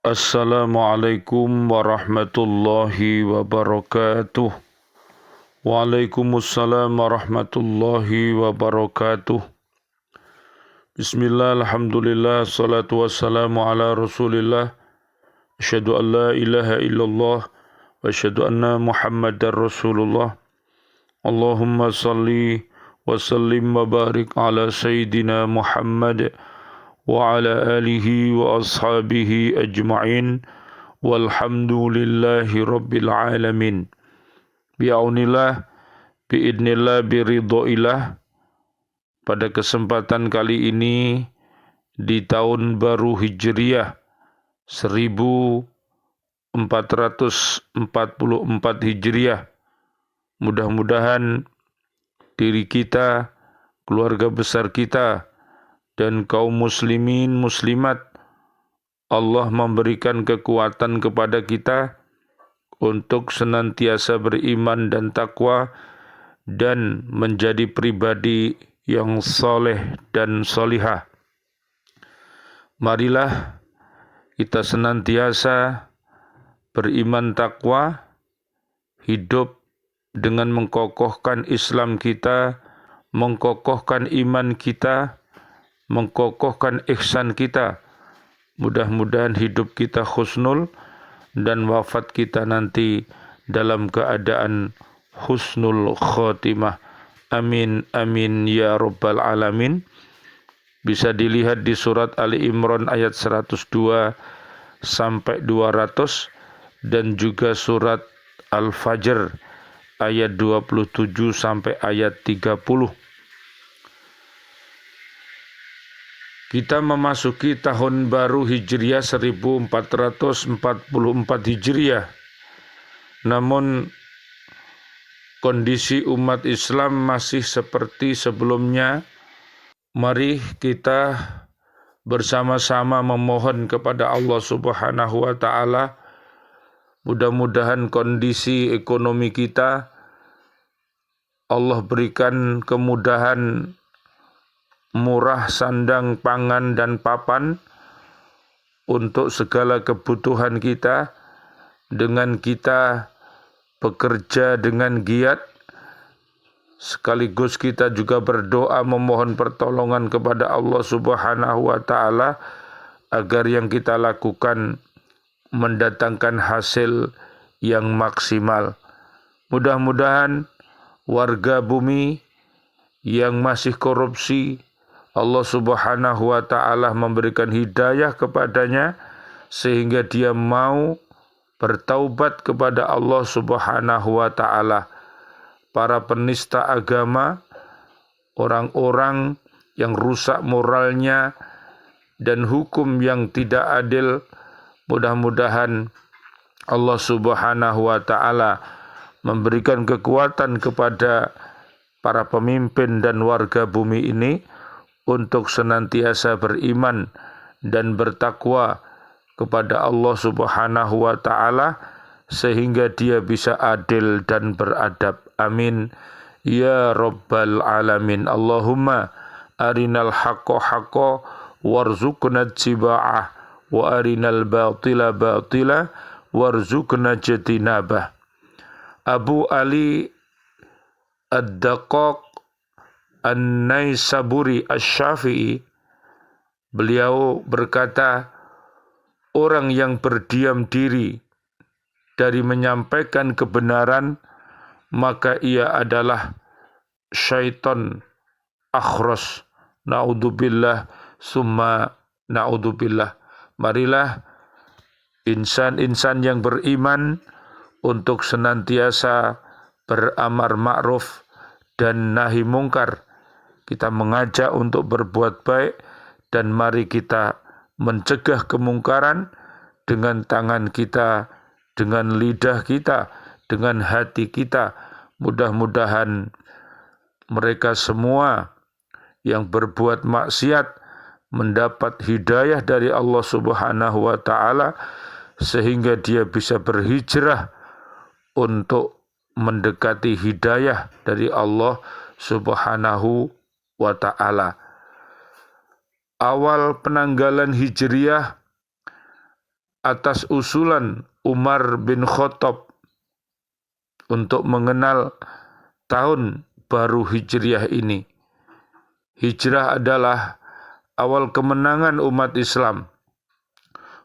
Assalamualaikum warahmatullahi wabarakatuh. Waalaikumsalam warahmatullahi wabarakatuh. Bismillah, alhamdulillah, salatu wassalamu ala rasulillah. Asyhadu an la ilaha illallah wa asyhadu anna muhammadar rasulullah. Allahumma salli wa sallim wa barik ala sayyidina Muhammad wa ala alihi wa ashabihi ajma'in walhamdulillahi rabbil alamin. Bi'aunillah, bi'idnillah, biridhoillah. Pada kesempatan kali ini di tahun baru Hijriyah 1444 Hijriyah, mudah-mudahan diri kita, keluarga besar kita, dan kaum muslimin muslimat, Allah memberikan kekuatan kepada kita untuk senantiasa beriman dan takwa dan menjadi pribadi yang soleh dan solihah. Marilah kita senantiasa beriman takwa, hidup dengan mengkokohkan Islam kita, mengkokohkan iman kita, mengkokohkan ihsan kita. Mudah-mudahan hidup kita husnul dan wafat kita nanti dalam keadaan husnul khotimah. Amin, amin, ya rabbal alamin. Bisa dilihat di surat Ali Imran ayat 102 sampai 200 dan juga surat Al-Fajr ayat 27 sampai ayat 30. Kita memasuki tahun baru Hijriah 1444 Hijriah. Namun kondisi umat Islam masih seperti sebelumnya. Mari kita bersama-sama memohon kepada Allah Subhanahu wa taala, mudah-mudahan kondisi ekonomi kita Allah berikan kemudahan, murah sandang, pangan, dan papan untuk segala kebutuhan kita. Dengan kita bekerja dengan giat, sekaligus kita juga berdoa memohon pertolongan kepada Allah Subhanahu wa taala agar yang kita lakukan mendatangkan hasil yang maksimal. Mudah-mudahan warga bumi yang masih korupsi, Allah Subhanahu wa taala memberikan hidayah kepadanya sehingga dia mau bertaubat kepada Allah Subhanahu wa taala. Para penista agama, orang-orang yang rusak moralnya dan hukum yang tidak adil, mudah-mudahan Allah Subhanahu wa taala memberikan kekuatan kepada para pemimpin dan warga bumi ini untuk senantiasa beriman dan bertakwa kepada Allah Subhanahu wa taala sehingga dia bisa adil dan beradab. Amin ya rabbal alamin. Allahumma arinal haqqa haqqa warzuqna ittiba'ah wa arinal batila batila warzuqna ijtinabah. Abu Ali Ad-Daqqaq An-Naisaburi Asy-Syafi'i, beliau berkata, orang yang berdiam diri dari menyampaikan kebenaran, maka ia adalah syaitan akhras. Na'udzubillah summa na'udzubillah. Marilah insan-insan yang beriman untuk senantiasa beramar ma'ruf dan nahi mungkar. Kita mengajak untuk berbuat baik dan mari kita mencegah kemungkaran dengan tangan kita, dengan lidah kita, dengan hati kita. Mudah-mudahan mereka semua yang berbuat maksiat mendapat hidayah dari Allah Subhanahu wa taala sehingga dia bisa berhijrah untuk mendekati hidayah dari Allah Subhanahu wa ta'ala. Awal penanggalan Hijriyah atas usulan Umar bin Khattab untuk mengenal tahun baru Hijriah ini. Hijrah adalah awal kemenangan umat Islam.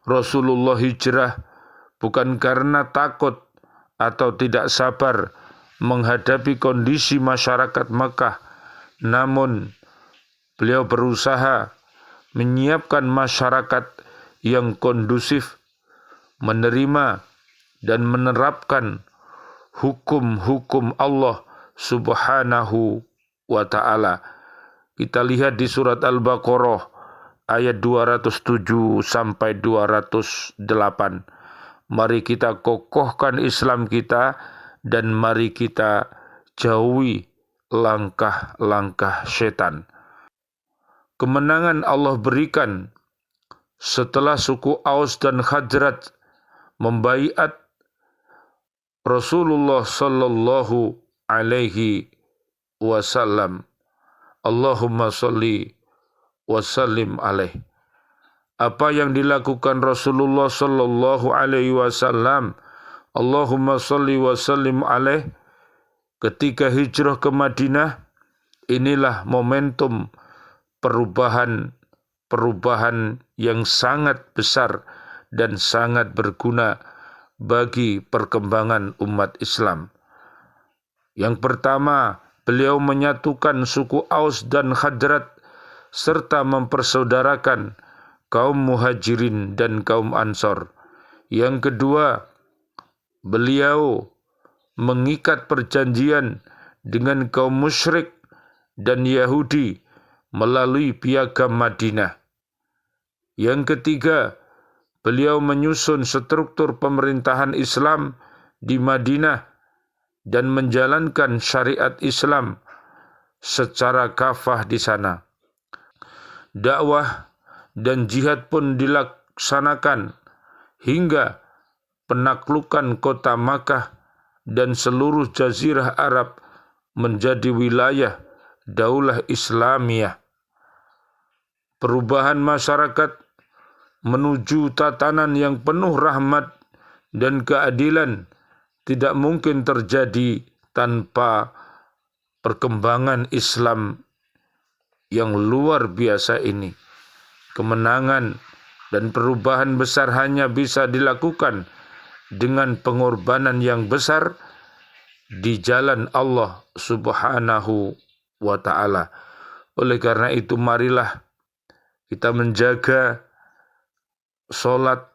Rasulullah hijrah bukan karena takut atau tidak sabar menghadapi kondisi masyarakat Mekah, namun beliau berusaha menyiapkan masyarakat yang kondusif, menerima dan menerapkan hukum-hukum Allah Subhanahu wa ta'ala. Kita lihat di surat Al-Baqarah ayat 207 sampai 208. Mari kita kokohkan Islam kita dan mari kita jauhi langkah-langkah setan. Kemenangan Allah berikan setelah suku Aus dan Khazraj membaiat Rasulullah sallallahu alaihi wasallam. Allahumma sholli wa sallim alaih. Apa yang dilakukan Rasulullah sallallahu alaihi wasallam, Allahumma sholli wa sallim alaih, ketika hijrah ke Madinah, inilah momentum perubahan yang sangat besar dan sangat berguna bagi perkembangan umat Islam. Yang pertama, beliau menyatukan suku Aus dan Khazraj serta mempersaudarakan kaum Muhajirin dan kaum Ansor. Yang kedua, beliau mengikat perjanjian dengan kaum musyrik dan Yahudi melalui piagam Madinah. Yang ketiga, beliau menyusun struktur pemerintahan Islam di Madinah dan menjalankan syariat Islam secara kafah di sana. Dakwah dan jihad pun dilaksanakan hingga penaklukan kota Makkah dan seluruh jazirah Arab menjadi wilayah Daulah Islamiyah. Perubahan masyarakat menuju tatanan yang penuh rahmat dan keadilan tidak mungkin terjadi tanpa perkembangan Islam yang luar biasa ini. Kemenangan dan perubahan besar hanya bisa dilakukan dengan pengorbanan yang besar di jalan Allah Subhanahu wa ta'ala. Oleh karena itu, marilah kita menjaga sholat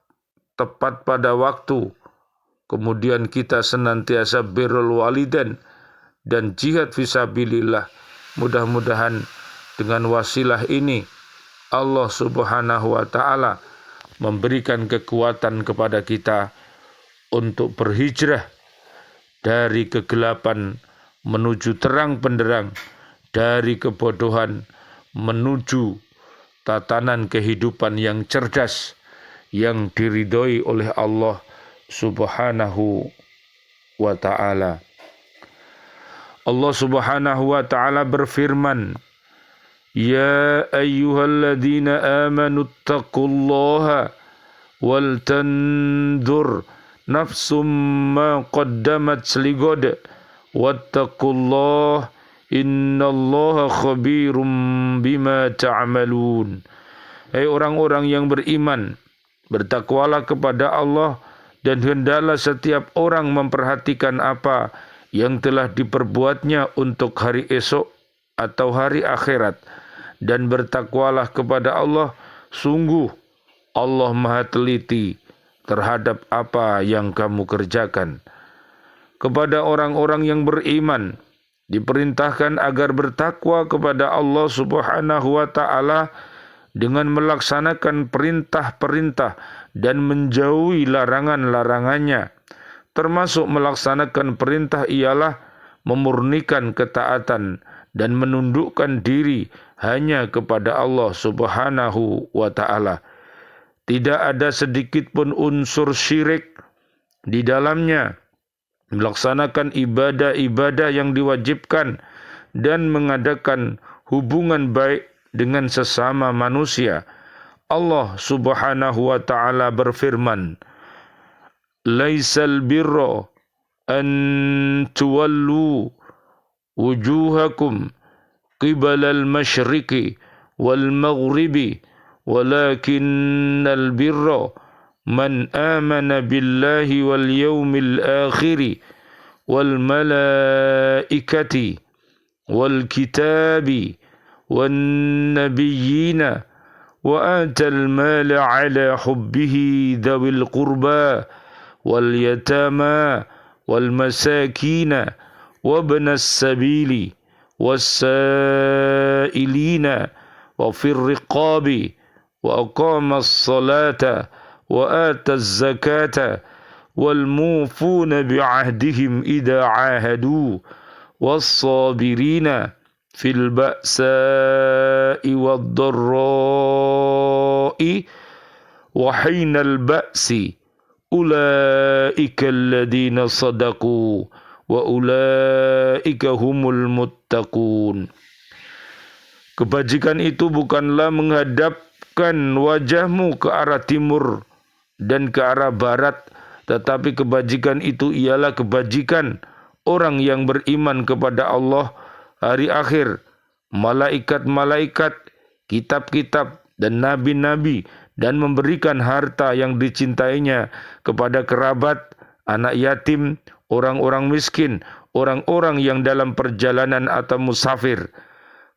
tepat pada waktu, kemudian kita senantiasa birrul walidain dan jihad fisabilillah. Mudah-mudahan dengan wasilah ini Allah Subhanahu wa ta'ala memberikan kekuatan kepada kita untuk berhijrah dari kegelapan menuju terang benderang, dari kebodohan menuju tatanan kehidupan yang cerdas yang diridhoi oleh Allah Subhanahu wa ta'ala. Allah Subhanahu wa ta'ala berfirman, Ya ayyuhalladzina amanu taqullaha wal tandur nafsum ma qaddamat ligod wattaqullaha innallaha khabirum bima ta'malun. Hai orang-orang yang beriman, bertakwalah kepada Allah dan hendaklah setiap orang memperhatikan apa yang telah diperbuatnya untuk hari esok atau hari akhirat, dan bertakwalah kepada Allah, sungguh Allah Maha teliti terhadap apa yang kamu kerjakan. Kepada orang-orang yang beriman diperintahkan agar bertakwa kepada Allah Subhanahu wa ta'ala dengan melaksanakan perintah-perintah dan menjauhi larangan-larangannya. Termasuk melaksanakan perintah ialah memurnikan ketaatan dan menundukkan diri hanya kepada Allah Subhanahu wa ta'ala. Tidak ada sedikit pun unsur syirik di dalamnya. Melaksanakan ibadah-ibadah yang diwajibkan dan mengadakan hubungan baik dengan sesama manusia. Allah Subhanahu wa taala berfirman, "Laisal birra an tuwallu wujuhakum qibalal masyriqi wal maghribi walakinnal birra man amana billahi wal yawmil akhiri wal malaikati wal kitabi wan nabiyyina wa atal mala ala hubbihi dhawil qurba wal yatama wal masakina wabnas sabili was-sa'ilina wa fir riqabi wa aqama as-salata wa ata az-zakata wal mufuna bi'ahdihim idza 'ahadu was-sabirina fil ba'sa'i wad-dharra'i wa hinal ba'si ulaika alladziina sadaqu wa ulaika humul muttaqun." Kebajikan itu bukanlah menghadapkan wajahmu ke arah timur dan ke arah barat, tetapi kebajikan itu ialah kebajikan orang yang beriman kepada Allah, hari akhir, malaikat-malaikat, kitab-kitab, dan nabi-nabi, dan memberikan harta yang dicintainya kepada kerabat, anak yatim, orang-orang miskin, orang-orang yang dalam perjalanan atau musafir,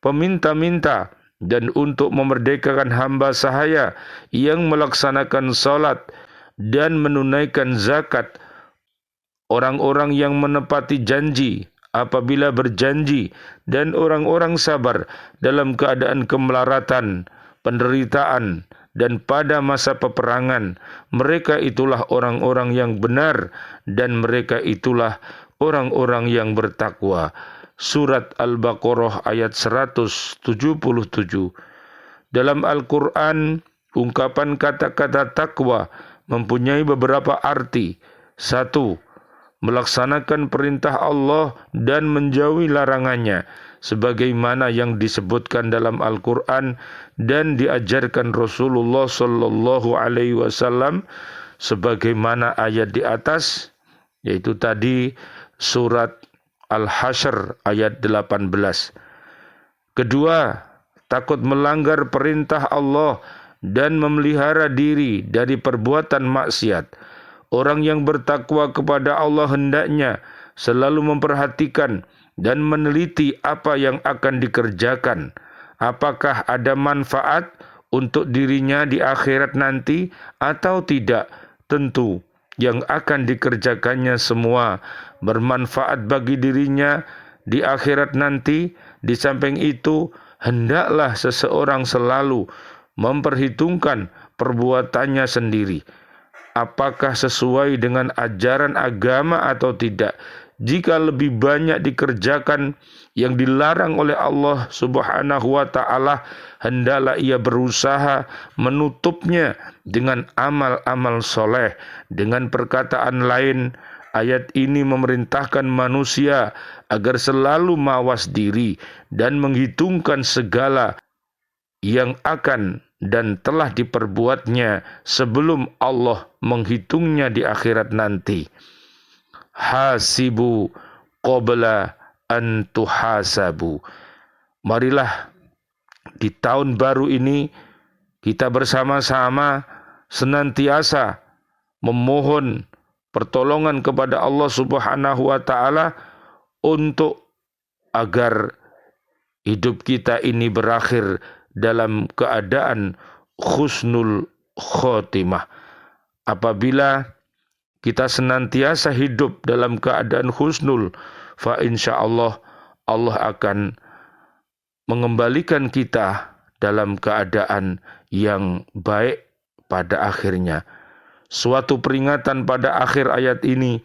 peminta-minta, dan untuk memerdekakan hamba sahaya yang melaksanakan salat dan menunaikan zakat, orang-orang yang menepati janji apabila berjanji, dan orang-orang sabar dalam keadaan kemelaratan, penderitaan, dan pada masa peperangan. Mereka itulah orang-orang yang benar, dan mereka itulah orang-orang yang bertakwa. Surat Al-Baqarah ayat 177. Dalam Al-Quran, ungkapan kata-kata takwa mempunyai beberapa arti. 1. Melaksanakan perintah Allah dan menjauhi larangannya, sebagaimana yang disebutkan dalam Al-Quran dan diajarkan Rasulullah sallallahu alaihi wasallam sebagaimana ayat di atas, yaitu tadi surat Al-Hasyr ayat 18. Kedua, takut melanggar perintah Allah dan memelihara diri dari perbuatan maksiat. Orang yang bertakwa kepada Allah hendaknya selalu memperhatikan dan meneliti apa yang akan dikerjakan. Apakah ada manfaat untuk dirinya di akhirat nanti atau tidak? Tentu yang akan dikerjakannya semua bermanfaat bagi dirinya di akhirat nanti. Di samping itu, hendaklah seseorang selalu memperhitungkan perbuatannya sendiri. Apakah sesuai dengan ajaran agama atau tidak? Jika lebih banyak dikerjakan yang dilarang oleh Allah Subhanahu wa ta'ala, hendaklah ia berusaha menutupnya dengan amal-amal soleh. Dengan perkataan lain, ayat ini memerintahkan manusia agar selalu mawas diri dan menghitungkan segala yang akan dan telah diperbuatnya sebelum Allah menghitungnya di akhirat nanti. Hasibu qabla an tuhasabu. Marilah di tahun baru ini kita bersama-sama senantiasa memohon pertolongan kepada Allah Subhanahu wa ta'ala untuk agar hidup kita ini berakhir dalam keadaan husnul khotimah. Apabila kita senantiasa hidup dalam keadaan husnul, fa insyaallah Allah akan mengembalikan kita dalam keadaan yang baik pada akhirnya. Suatu peringatan pada akhir ayat ini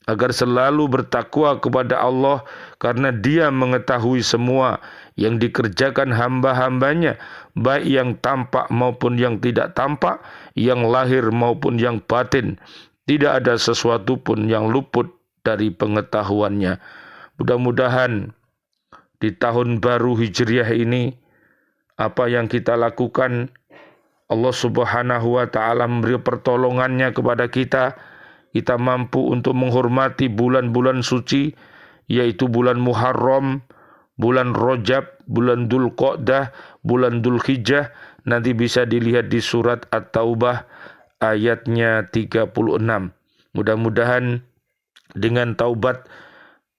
agar selalu bertakwa kepada Allah, karena Dia mengetahui semua yang dikerjakan hamba-hambanya, baik yang tampak maupun yang tidak tampak, yang lahir maupun yang batin. Tidak ada sesuatu pun yang luput dari pengetahuannya. Mudah-mudahan di tahun baru Hijriah ini, apa yang kita lakukan, Allah Subhanahu wa ta'ala memberi pertolongannya kepada kita. Kita mampu untuk menghormati bulan-bulan suci, yaitu bulan Muharram, bulan Rajab, bulan Dzulqa'dah, bulan Dzulhijjah. Nanti bisa dilihat di surat At-Taubah ayatnya 36. Mudah-mudahan dengan taubat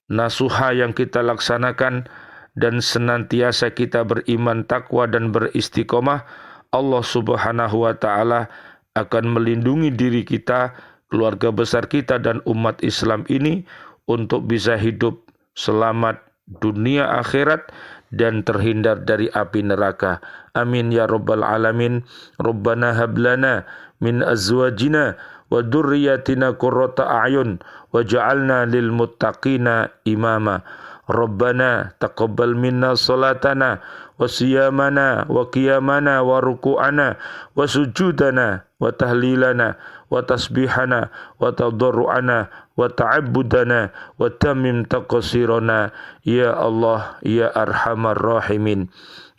nasuha yang kita laksanakan dan senantiasa kita beriman, takwa dan beristiqomah, Allah Subhanahu wa ta'ala akan melindungi diri kita, keluarga besar kita dan umat Islam ini untuk bisa hidup selamat dunia akhirat dan terhindar dari api neraka. Amin ya rabbal alamin. Rabbana hablana min azwajina wa dzurriyyatina qurrata a'yun waj'alna lil muttaqina imama. Rabbana taqabbal minna salatana wa siyamana wa qiyamana wa ruku'ana wa sujudana wa tahlilana wa tasbihana wa tadarru'ana wa ta'abbudana wa tamim taqsirana ya Allah ya arhamar rahimin.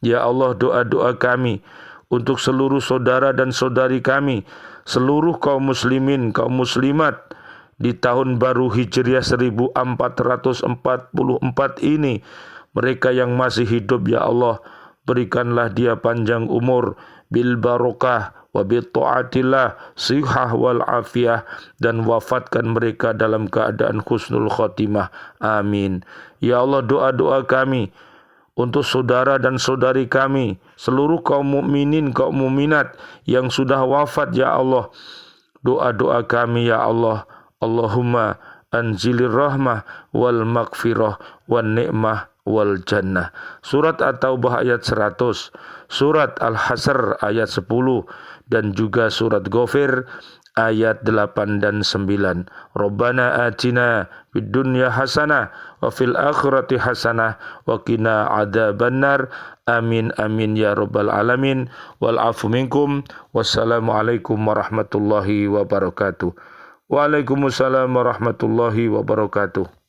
Ya Allah, doa-doa kami untuk seluruh saudara dan saudari kami, seluruh kaum muslimin, kaum muslimat di tahun baru Hijriah 1444 ini, mereka yang masih hidup ya Allah, berikanlah dia panjang umur, bil barokah wa bi taatillah, sihah wal afiyah, dan wafatkan mereka dalam keadaan husnul khotimah. Amin. Ya Allah, doa-doa kami untuk saudara dan saudari kami, seluruh kaum mukminin, kaum mukminat yang sudah wafat ya Allah, doa-doa kami ya Allah, Allahumma anzilir rahmah wal maghfirah wan ni'mah wal jannah. Surat At-Taubah ayat 100, surat Al-Hasr ayat 10, dan juga surat Ghafir ayat 8 dan 9. Rabbana atina fid dunya hasanah wa fil akhirati hasanah wa qina adzabannar. Amin amin ya rabbal alamin. Wal afu minkum. Wassalamualaikum warahmatullahi wabarakatuh. Waalaikumsalam warahmatullahi wabarakatuh.